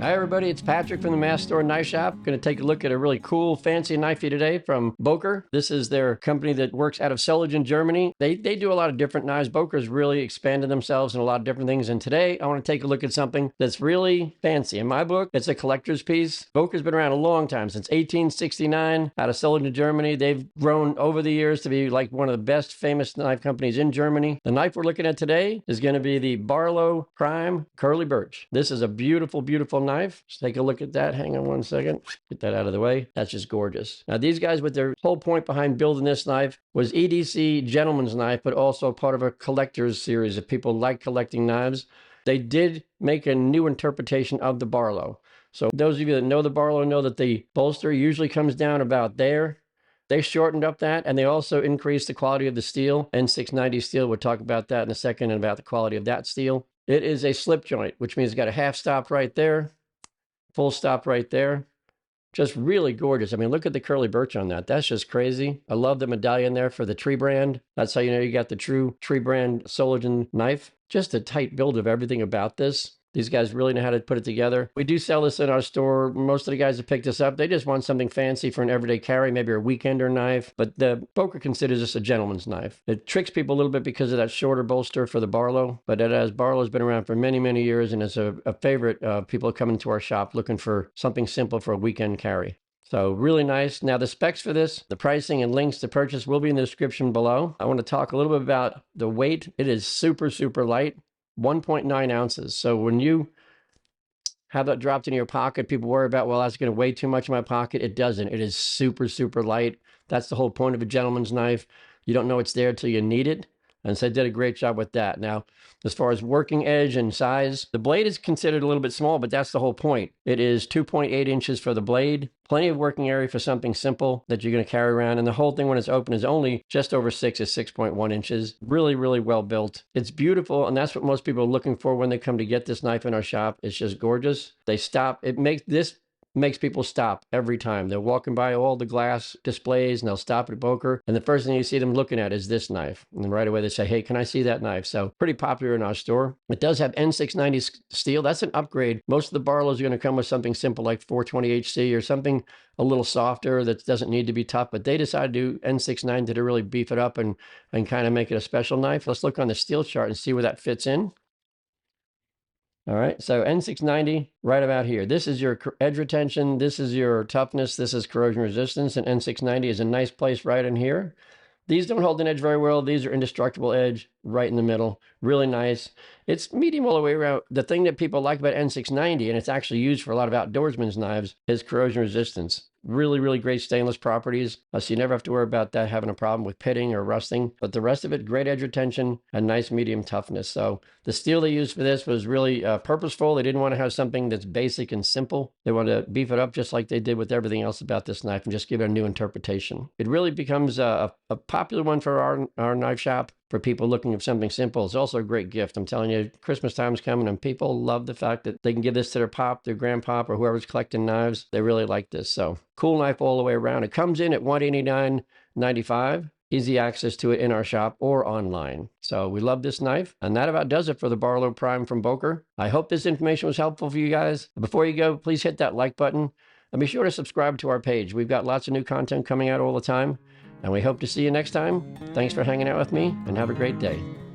Hi everybody, it's Patrick from the Mass Store Knife Shop. Going to take a look at a really cool, fancy knifey today from Boker. This is their company that works out of Slipjoint, Germany. They do a lot of different knives. Boker's really expanded themselves in a lot of different things. And today I want to take a look at something that's really fancy. In my book, it's a collector's piece. Boker's been around a long time, since 1869, out of Slipjoint, Germany. They've grown over the years to be like one of the best famous knife companies in Germany. The knife we're looking at today is going to be the Barlow Prime Curly Birch. This is a beautiful, beautiful knife. Let's take a look at that. Hang on one second. Get that out of the way. That's just gorgeous. Now, these guys, with their whole point behind building this knife was EDC gentleman's knife, but also part of a collector's series. If people like collecting knives, they did make a new interpretation of the Barlow. So those of you that know the Barlow know that the bolster usually comes down about there. They shortened up that, and they also increased the quality of the steel. N690 steel, we'll talk about that in a second, and about the quality of that steel. It is a slip joint, which means it's got a half stop right there, full stop right there. Just really gorgeous. I mean, look at the curly birch on that. That's just crazy. I love the medallion there for the tree brand. That's how you know you got the true tree brand Slipjoint knife. Just a tight build of everything about this. These guys really know how to put it together. We do sell this in our store. Most of the guys that pick this up, they just want something fancy for an everyday carry, maybe a weekender knife. But the Boker considers this a gentleman's knife. It tricks people a little bit because of that shorter bolster for the Barlow. But Barlow's been around for many, many years, and it's a favorite. People come into our shop looking for something simple for a weekend carry. So really nice. Now the specs for this, the pricing and links to purchase will be in the description below. I want to talk a little bit about the weight. It is super, super light. 1.9 ounces. So when you have that dropped in your pocket, people worry about, well, that's going to weigh too much in my pocket. It doesn't. It is super, super light. That's the whole point of a gentleman's knife. You don't know it's there till you need it. And so they did a great job with that. Now, as far as working edge and size, the blade is considered a little bit small, but that's the whole point. It is 2.8 inches for the blade. Plenty of working area for something simple that you're going to carry around. And the whole thing when it's open is only just over 6 is 6.1 inches. Really, really well built. It's beautiful. And that's what most people are looking for when they come to get this knife in our shop. It's just gorgeous. They stop. Makes people stop every time. They're walking by all the glass displays and they'll stop at Boker. And the first thing you see them looking at is this knife. And right away they say, hey, can I see that knife? So pretty popular in our store. It does have N690 steel. That's an upgrade. Most of the Barlows are going to come with something simple like 420HC or something a little softer that doesn't need to be tough. But they decided to do N690 to really beef it up and kind of make it a special knife. Let's look on the steel chart and see where that fits in. All right, so N690 right about here. This is your edge retention. This is your toughness. This is corrosion resistance. And N690 is a nice place right in here. These don't hold an edge very well. These are indestructible edge right in the middle. Really nice. It's medium all the way around. The thing that people like about N690, and it's actually used for a lot of outdoorsmen's knives, is corrosion resistance. Really, really great stainless properties. So you never have to worry about that having a problem with pitting or rusting. But the rest of it, great edge retention and nice medium toughness. So the steel they used for this was really purposeful. They didn't want to have something that's basic and simple. They wanted to beef it up just like they did with everything else about this knife and just give it a new interpretation. It really becomes a popular one for our knife shop. For people looking for something simple. It's also a great gift. I'm telling you, Christmas time's coming and people love the fact that they can give this to their pop, their grandpop, or whoever's collecting knives. They really like this. So cool knife all the way around. It comes in at $189.95. Easy access to it in our shop or online. So we love this knife. And that about does it for the Barlow Prime from Boker. I hope this information was helpful for you guys. Before you go, please hit that like button and be sure to subscribe to our page. We've got lots of new content coming out all the time. And we hope to see you next time. Thanks for hanging out with me and have a great day.